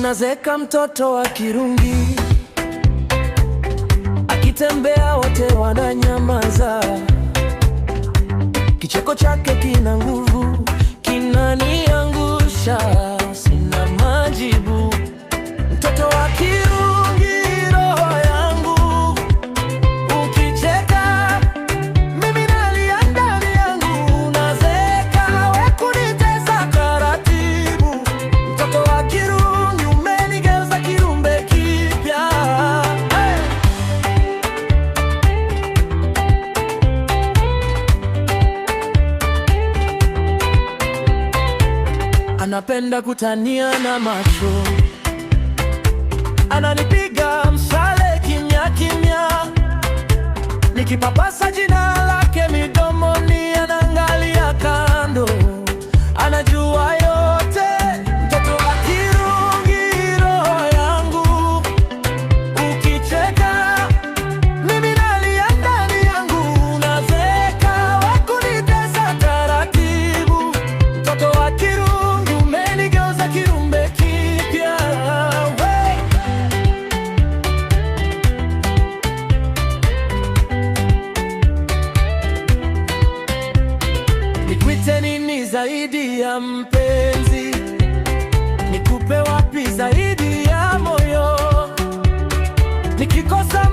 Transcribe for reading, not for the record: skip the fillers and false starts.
Anazeka mtoto wa kirungi, akitembea wote wananyamaza. Kicheko chake kina nguvu, kinaniangusha, sina majibu. Mtoto wa kirungi, roho yangu, ukicheka mimi nalia ndani yangu. Nazeka we kunitesa taratibu. Mtoto wa kirungi umenigeuza kiumbe kipya. Anapenda kutania na macho, ananipiga mshale kimya kimya. Nikipapasa jina lake midomoni, anaangalia kando, anajua yote. Mtoto wa kirungi, roho yangu, ukicheka mimi nalia ndani yangu. Nazeka we kunitesa taratibu. Mtoto wa kirungi umenigeuza kiumbe kipya. Nikuite nini zaidi ya mpenzi? Nikupe wapi zaidi ya moyo? Nikikosa